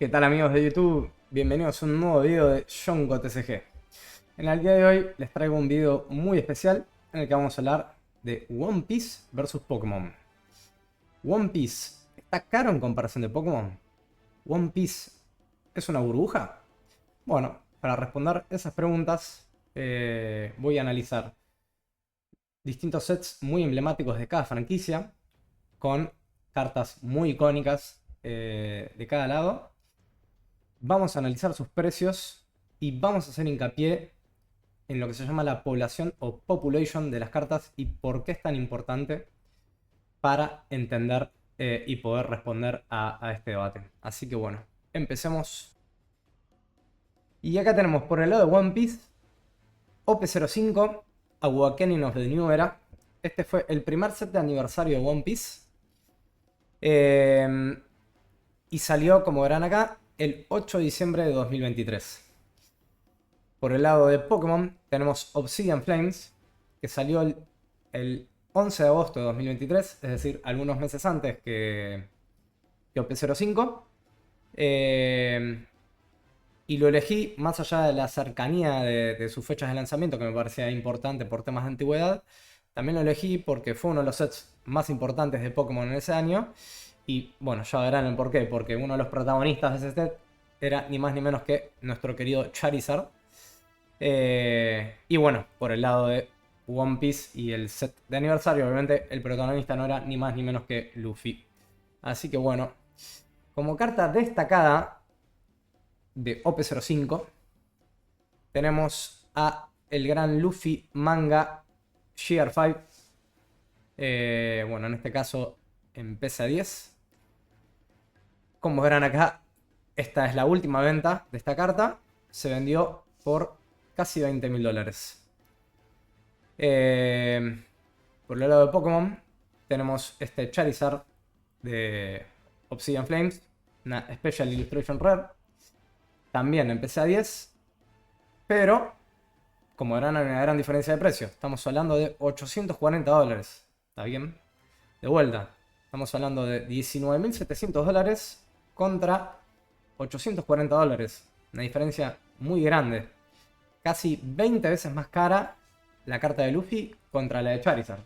¿Qué tal amigos de YouTube? Bienvenidos a un nuevo video de Yonko TCG. En el día de hoy les traigo un video muy especial en el que vamos a hablar de One Piece versus Pokémon. One Piece, ¿está caro en comparación de Pokémon? ¿One Piece es una burbuja? Bueno, para responder esas preguntas voy a analizar distintos sets muy emblemáticos de cada franquicia con cartas muy icónicas de cada lado. Vamos a analizar sus precios y vamos a hacer hincapié en lo que se llama la población o population de las cartas y por qué es tan importante para entender y poder responder a este debate. Así que bueno, empecemos. Y acá tenemos por el lado de One Piece, OP05, Awakening of the New Era. Este fue el primer set de aniversario de One Piece. Y salió, como verán acá, el 8 de diciembre de 2023. Por el lado de Pokémon tenemos Obsidian Flames, que salió el 11 de agosto de 2023, es decir, algunos meses antes que OP05. Y lo elegí más allá de la cercanía de sus fechas de lanzamiento, que me parecía importante por temas de antigüedad. También lo elegí porque fue uno de los sets más importantes de Pokémon en ese año. Y bueno, ya verán el porqué, porque uno de los protagonistas de ese set era ni más ni menos que nuestro querido Charizard. Y bueno, por el lado de One Piece y el set de aniversario, obviamente el protagonista no era ni más ni menos que Luffy. Así que bueno, como carta destacada de OP05 tenemos a el gran Luffy Manga Gear 5. Bueno, en este caso en PSA 10. Como verán acá, esta es la última venta de esta carta. Se vendió por casi $20.000. Por el lado de Pokémon tenemos este Charizard de Obsidian Flames, una Special Illustration Rare. También en PSA 10. Pero, como verán, hay una gran diferencia de precio. Estamos hablando de $840. ¿Está bien? De vuelta, estamos hablando de $19.700 contra $840. Una diferencia muy grande. Casi 20 veces más cara la carta de Luffy contra la de Charizard.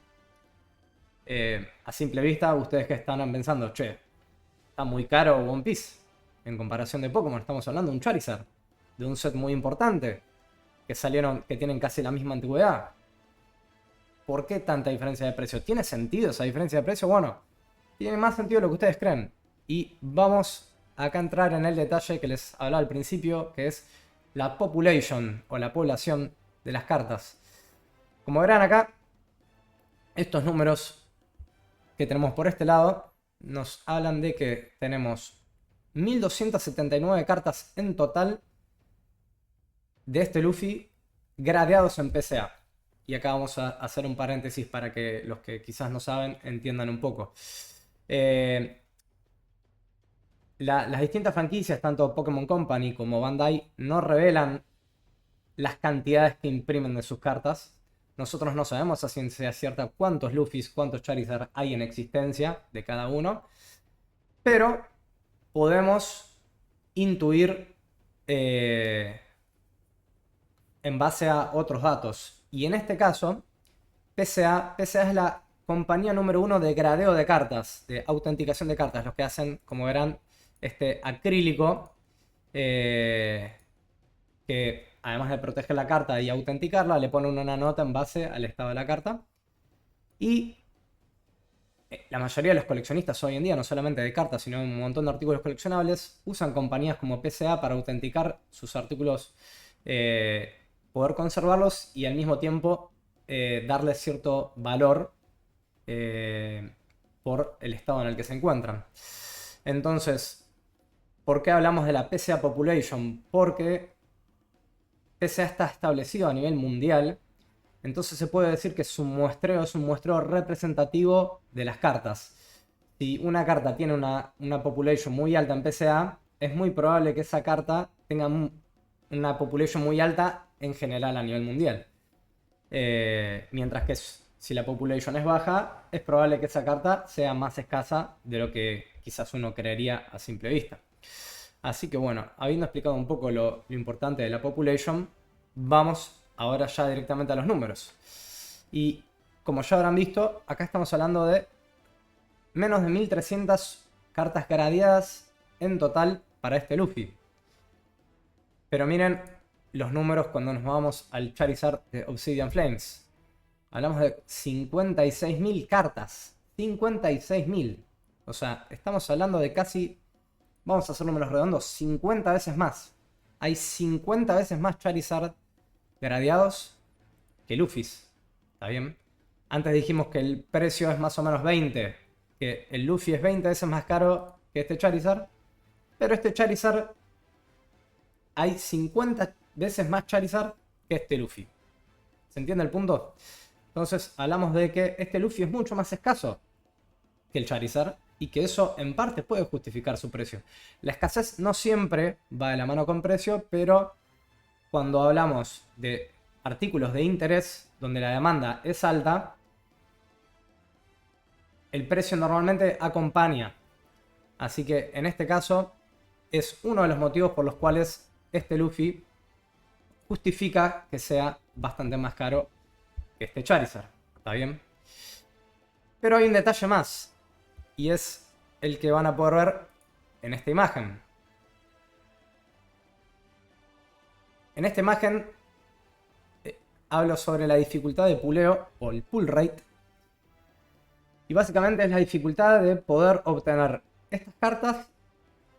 A simple vista, ustedes que están pensando, che, está muy caro One Piece. En comparación de Pokémon, estamos hablando de un Charizard. De un set muy importante. Que tienen casi la misma antigüedad. ¿Por qué tanta diferencia de precio? ¿Tiene sentido esa diferencia de precio? Bueno, tiene más sentido de lo que ustedes creen. Y vamos acá a entrar en el detalle que les hablaba al principio, que es la population o la población de las cartas. Como verán acá, estos números que tenemos por este lado nos hablan de que tenemos 1279 cartas en total de este Luffy gradeados en PSA. Y acá vamos a hacer un paréntesis para que los que quizás no saben entiendan un poco. Las distintas franquicias, tanto Pokémon Company como Bandai, no revelan las cantidades que imprimen de sus cartas. Nosotros no sabemos a ciencia cierta cuántos Luffys, cuántos Charizard hay en existencia de cada uno. Pero podemos intuir en base a otros datos. Y en este caso, PSA es la compañía número 1 de gradeo de cartas, de autenticación de cartas. Los que hacen, como verán, este acrílico que además de proteger la carta y autenticarla, le ponen una nota en base al estado de la carta. Y la mayoría de los coleccionistas hoy en día, no solamente de cartas, sino de un montón de artículos coleccionables, usan compañías como PSA para autenticar sus artículos, poder conservarlos y al mismo tiempo darles cierto valor por el estado en el que se encuentran. Entonces, ¿por qué hablamos de la PSA Population? Porque PSA está establecido a nivel mundial. Entonces se puede decir que su muestreo es un muestreo representativo de las cartas. Si una carta tiene una population muy alta en PSA, es muy probable que esa carta tenga una population muy alta en general a nivel mundial. Mientras que si la population es baja, es probable que esa carta sea más escasa de lo que quizás uno creería a simple vista. Así que bueno, habiendo explicado un poco lo importante de la population, vamos ahora ya directamente a los números. Y como ya habrán visto, acá estamos hablando de menos de 1300 cartas gradeadas en total para este Luffy. Pero miren los números cuando nos vamos al Charizard de Obsidian Flames. Hablamos de 56.000 cartas. 56.000. O sea, estamos hablando de casi, vamos a hacer números redondos, 50 veces más. Hay 50 veces más Charizard gradeados que Luffys. ¿Está bien? Antes dijimos que el precio es más o menos 20. Que el Luffy es 20 veces más caro que este Charizard. Pero este Charizard, hay 50 veces más Charizard que este Luffy. ¿Se entiende el punto? Entonces hablamos de que este Luffy es mucho más escaso que el Charizard. Y que eso en parte puede justificar su precio. La escasez no siempre va de la mano con precio, pero cuando hablamos de artículos de interés donde la demanda es alta, el precio normalmente acompaña. Así que en este caso es uno de los motivos por los cuales este Luffy justifica que sea bastante más caro que este Charizard. ¿Está bien? Pero hay un detalle más. Y es el que van a poder ver en esta imagen. En esta imagen hablo sobre la dificultad de puleo o el pull rate. Y básicamente es la dificultad de poder obtener estas cartas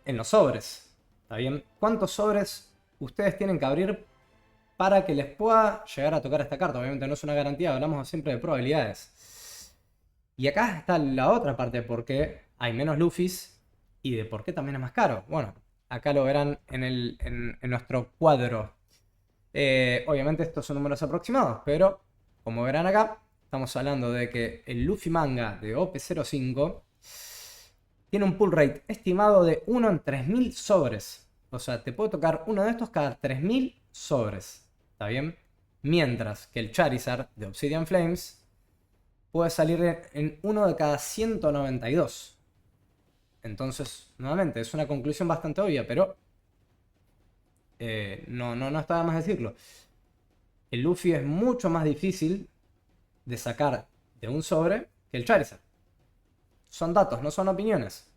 en los sobres. ¿Está bien? ¿Cuántos sobres ustedes tienen que abrir para que les pueda llegar a tocar esta carta? Obviamente no es una garantía, hablamos siempre de probabilidades. Y acá está la otra parte de por qué hay menos Luffys y de por qué también es más caro. Bueno, acá lo verán en nuestro cuadro. Obviamente estos son números aproximados, pero como verán acá, estamos hablando de que el Luffy manga de OP05 tiene un pull rate estimado de 1 en 3000 sobres. O sea, te puede tocar uno de estos cada 3000 sobres. ¿Está bien? Mientras que el Charizard de Obsidian Flames puede salir en uno de cada 192. Entonces, nuevamente, es una conclusión bastante obvia, pero no está de más decirlo. El Luffy es mucho más difícil de sacar de un sobre que el Charizard. Son datos, no son opiniones.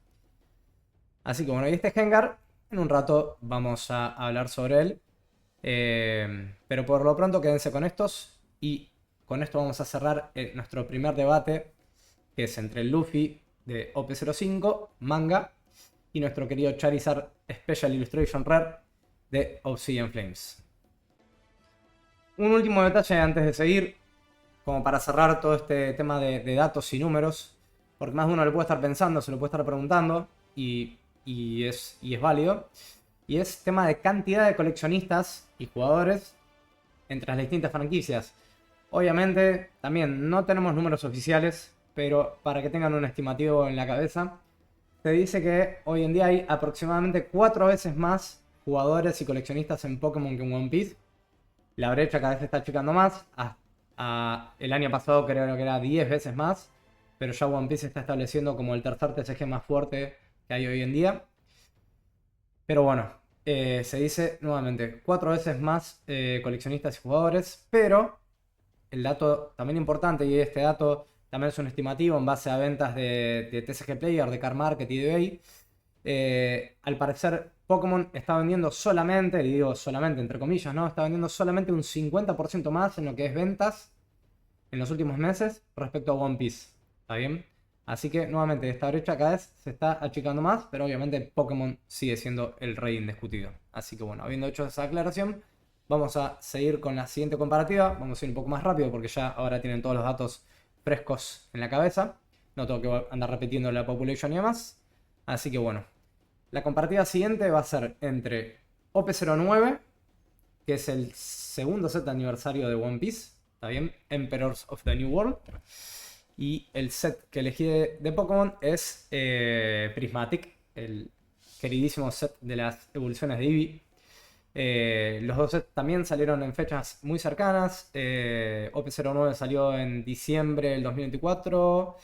Así que bueno, y este Gengar, en un rato vamos a hablar sobre él. Pero por lo pronto quédense con estos y con esto vamos a cerrar nuestro primer debate, que es entre el Luffy de OP05, manga, y nuestro querido Charizard Special Illustration Rare de Obsidian Flames. Un último detalle antes de seguir, como para cerrar todo este tema de datos y números, porque más de uno lo puede estar pensando, se lo puede estar preguntando, y es válido. Y es tema de cantidad de coleccionistas y jugadores entre las distintas franquicias. Obviamente, también no tenemos números oficiales, pero para que tengan un estimativo en la cabeza, se dice que hoy en día hay aproximadamente 4 veces más jugadores y coleccionistas en Pokémon que en One Piece. La brecha cada vez se está achicando más. El año pasado creo que era 10 veces más, pero ya One Piece se está estableciendo como el tercer TCG más fuerte que hay hoy en día. Pero bueno, se dice nuevamente 4 veces más coleccionistas y jugadores, pero el dato también importante, y este dato también es un estimativo en base a ventas de TCG Player, de Card Market y de eBay. Al parecer Pokémon está vendiendo solamente, y digo solamente entre comillas, ¿no? Está vendiendo solamente un 50% más en lo que es ventas en los últimos meses respecto a One Piece. ¿Está bien? Así que nuevamente esta brecha cada vez se está achicando más, pero obviamente Pokémon sigue siendo el rey indiscutido. Así que bueno, habiendo hecho esa aclaración, vamos a seguir con la siguiente comparativa. Vamos a ir un poco más rápido porque ya ahora tienen todos los datos frescos en la cabeza. No tengo que andar repitiendo la population y demás. Así que bueno, la comparativa siguiente va a ser entre OP09, que es el segundo set de aniversario de One Piece, ¿está bien? Emperors of the New World. Y el set que elegí de Pokémon es Prismatic, el queridísimo set de las evoluciones de Eevee. Los dos sets también salieron en fechas muy cercanas. OP09 salió en diciembre del 2024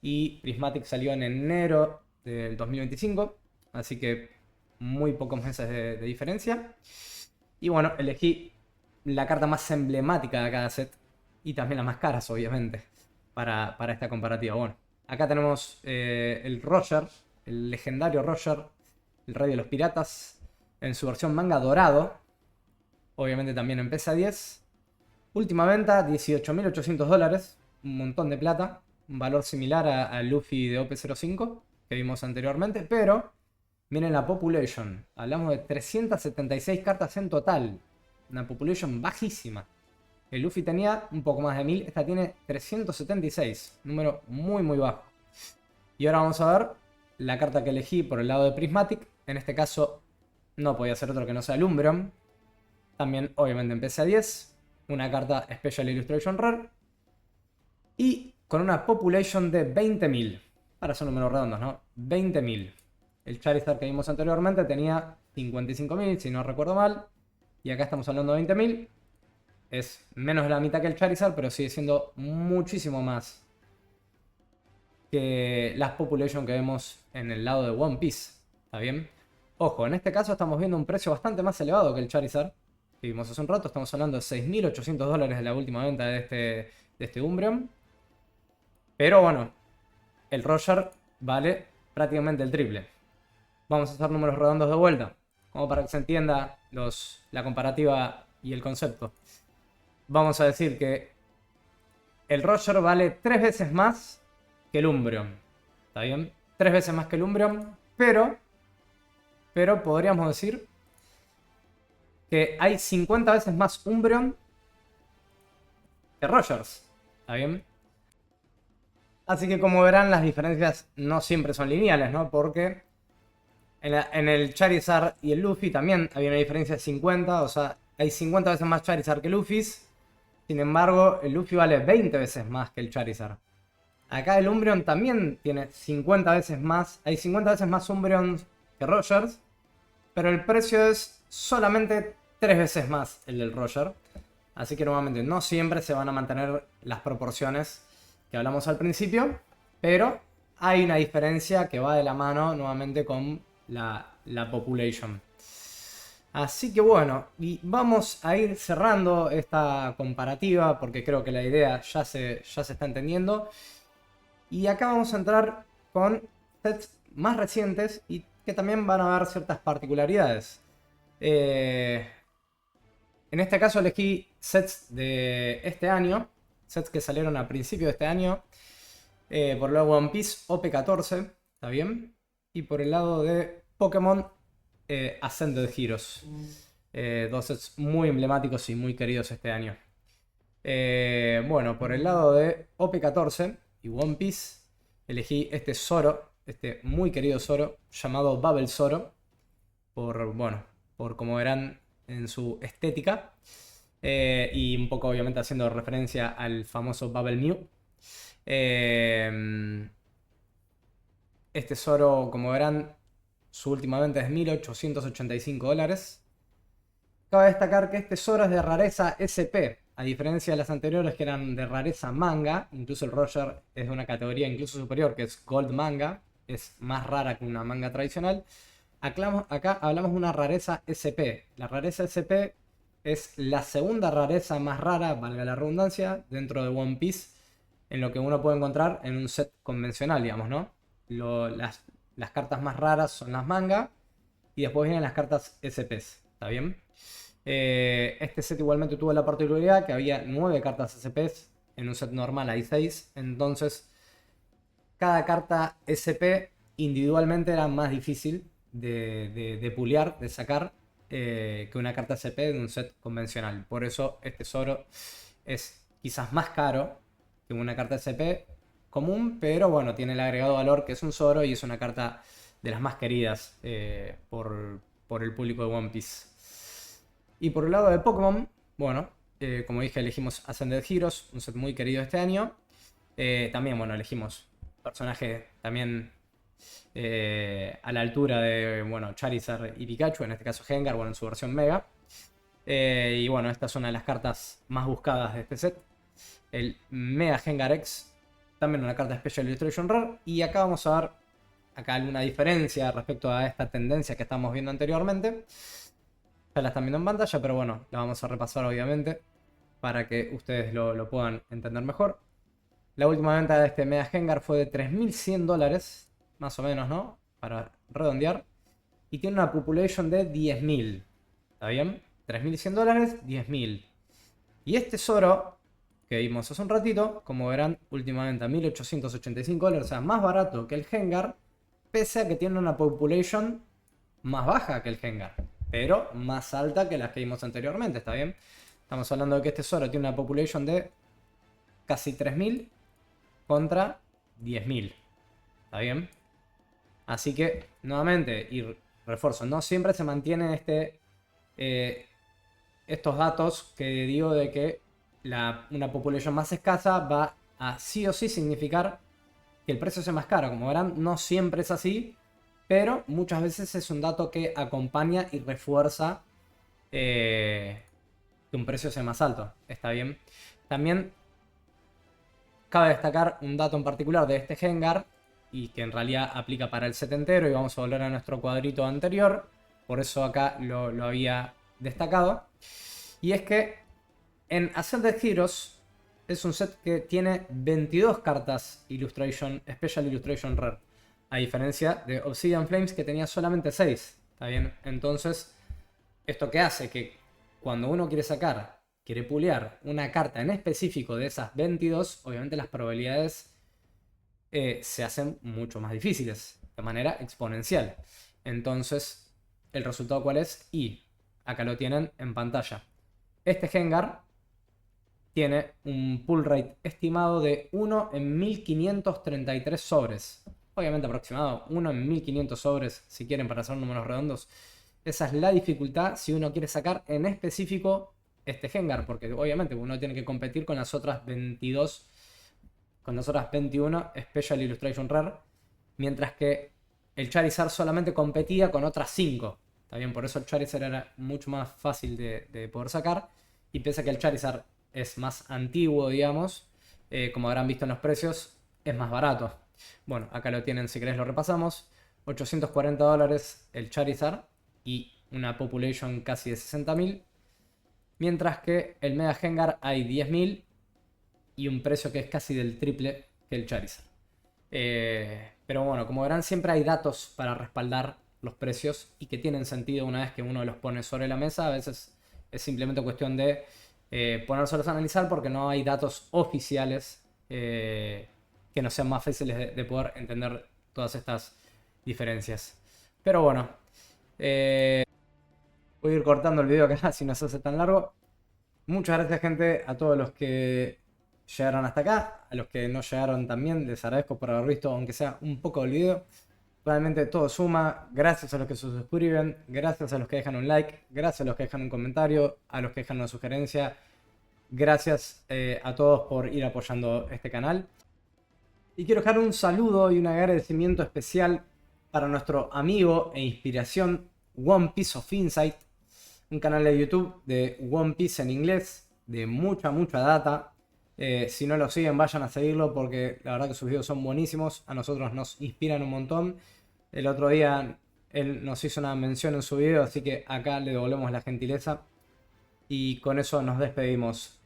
y Prismatic salió en enero del 2025. Así que muy pocos meses de diferencia. Y bueno, elegí la carta más emblemática de cada set y también las más caras, obviamente, para esta comparativa. Bueno, acá tenemos el Roger, el legendario Roger, el rey de los piratas, en su versión manga dorado. Obviamente también en PESA 10. Última venta, $18.800, un montón de plata. Un valor similar al Luffy de OP05 que vimos anteriormente, pero miren la population. Hablamos de 376 cartas en total. Una population bajísima. El Luffy tenía un poco más de 1000, esta tiene 376. Número muy muy bajo. Y ahora vamos a ver la carta que elegí por el lado de Prismatic. En este caso no podía ser otro que no sea el Umbreon. También obviamente empecé a 10. Una carta Special Illustration Rare. Y con una population de 20.000. Para ser números redondos, ¿no? 20.000. El Charizard que vimos anteriormente tenía 55.000, si no recuerdo mal. Y acá estamos hablando de 20.000. Es menos de la mitad que el Charizard, pero sigue siendo muchísimo más que las population que vemos en el lado de One Piece. ¿Está bien? Ojo, en este caso estamos viendo un precio bastante más elevado que el Charizard que vimos hace un rato. Estamos hablando de $6.800 de la última venta de este Umbreon. Pero bueno, el Roger vale prácticamente el triple. Vamos a hacer números redondos de vuelta, como para que se entienda la comparativa y el concepto. Vamos a decir que el Roger vale 3 veces más que el Umbreon. ¿Está bien? 3 veces más que el Umbreon, pero podríamos decir que hay 50 veces más Umbreon que Rogers. ¿Está bien? Así que como verán, las diferencias no siempre son lineales, ¿no? Porque en el Charizard y el Luffy también había una diferencia de 50, o sea, hay 50 veces más Charizard que Luffy's. Sin embargo, el Luffy vale 20 veces más que el Charizard. Acá el Umbreon también tiene 50 veces más, hay 50 veces más Umbreon que Rogers, pero el precio es solamente 3 veces más el del Roger. Así que nuevamente no siempre se van a mantener las proporciones que hablamos al principio, pero hay una diferencia que va de la mano nuevamente con la population. Así que bueno, y vamos a ir cerrando esta comparativa porque creo que la idea ya se está entendiendo. Y acá vamos a entrar con sets más recientes y que también van a haber ciertas particularidades. En este caso elegí sets de este año, sets que salieron a principio de este año. Por el lado de One Piece, OP14, ¿está bien? Y por el lado de Pokémon, Ascended Heroes. Dos sets muy emblemáticos y muy queridos este año. Bueno, por el lado de OP14 y One Piece, elegí este Zoro, este muy querido Zoro, llamado Bubble Zoro. Por como verán en su estética. Y un poco obviamente haciendo referencia al famoso Bubble Mew. Este Zoro, como verán, su última venta es $1.885. Cabe destacar que este Zoro es de rareza SP, a diferencia de las anteriores que eran de rareza manga. Incluso el Roger es de una categoría incluso superior, que es Gold Manga. Es más rara que una manga tradicional. Acá hablamos de una rareza SP. La rareza SP es la segunda rareza más rara, valga la redundancia, dentro de One Piece, en lo que uno puede encontrar en un set convencional, digamos, ¿no? Las cartas más raras son las manga y después vienen las cartas SPs, ¿está bien? Este set igualmente tuvo la particularidad que había 9 cartas SPs, en un set normal hay 6, entonces cada carta SP individualmente era más difícil de pulear, de sacar, que una carta SP de un set convencional. Por eso este Zoro es quizás más caro que una carta SP común, pero bueno, tiene el agregado valor que es un Zoro y es una carta de las más queridas por el público de One Piece. Y por el lado de Pokémon, bueno, como dije, elegimos Ascended Heroes, un set muy querido este año. También, bueno, elegimos personajes también a la altura de, bueno, Charizard y Pikachu, en este caso Gengar, bueno, en su versión Mega. Y bueno, esta es una de las cartas más buscadas de este set. El Mega Gengar X, también una carta Special Illustration Rare. Y acá vamos a ver acá alguna diferencia respecto a esta tendencia que estamos viendo anteriormente. Ya la están viendo en pantalla, pero bueno, la vamos a repasar obviamente para que ustedes lo puedan entender mejor. La última venta de este Mega Hengar fue de $3.100, más o menos, ¿no? Para redondear. Y tiene una population de 10.000. ¿Está bien? $3.100, 10.000. Y este Zoro, que vimos hace un ratito, como verán, última venta $1.885, o sea, más barato que el Hengar, pese a que tiene una population más baja que el Hengar, pero más alta que las que vimos anteriormente, ¿está bien? Estamos hablando de que este Zoro tiene una population de casi 3.000 contra 10.000, ¿está bien? Así que, nuevamente, y refuerzo, no siempre se mantienen estos datos que digo de que una population más escasa va a sí o sí significar que el precio sea más caro. Como verán, no siempre es así, pero muchas veces es un dato que acompaña y refuerza que un precio sea más alto. ¿Está bien? También cabe destacar un dato en particular de este Hengar, y que en realidad aplica para el set entero, y vamos a volver a nuestro cuadrito anterior, por eso acá lo había destacado, y es que en Ascended Heroes es un set que tiene 22 cartas Special Illustration Rare, a diferencia de Obsidian Flames que tenía solamente 6, ¿está bien? Entonces, ¿esto qué hace? Que cuando uno quiere pulear una carta en específico de esas 22, obviamente las probabilidades se hacen mucho más difíciles, de manera exponencial. Entonces, ¿el resultado cuál es? Y acá lo tienen en pantalla. Este Hengar tiene un pull rate estimado de 1 en 1533 sobres. Obviamente aproximado, 1 en 1500 sobres, si quieren, para hacer números redondos. Esa es la dificultad si uno quiere sacar en específico este Hengar, porque obviamente uno tiene que competir con las otras 22, con las otras 21 Special Illustration Rare, mientras que el Charizard solamente competía con otras 5. Está bien, por eso el Charizard era mucho más fácil de poder sacar. Y pese a que el Charizard es más antiguo, digamos, como habrán visto en los precios, es más barato. Bueno, acá lo tienen, si querés lo repasamos. $840 el Charizard y una population casi de 60.000. Mientras que el Mega Hengar hay 10.000 y un precio que es casi del triple que el Charizard. Pero bueno, como verán, siempre hay datos para respaldar los precios y que tienen sentido una vez que uno los pone sobre la mesa. A veces es simplemente cuestión de ponérselos a analizar porque no hay datos oficiales que no sean más fáciles de poder entender todas estas diferencias. Pero bueno, voy a ir cortando el video acá si no se hace tan largo. Muchas gracias, gente, a todos los que llegaron hasta acá. A los que no llegaron también, les agradezco por haber visto, aunque sea un poco del video. Realmente todo suma. Gracias a los que se suscriben, gracias a los que dejan un like, gracias a los que dejan un comentario, a los que dejan una sugerencia. Gracias a todos por ir apoyando este canal. Y quiero dejar un saludo y un agradecimiento especial para nuestro amigo e inspiración One Piece of Insight, un canal de YouTube de One Piece en inglés, de mucha data. Si no lo siguen, vayan a seguirlo porque la verdad que sus videos son buenísimos, a nosotros nos inspiran un montón. El otro día él nos hizo una mención en su video, así que acá le devolvemos la gentileza. Y con eso nos despedimos.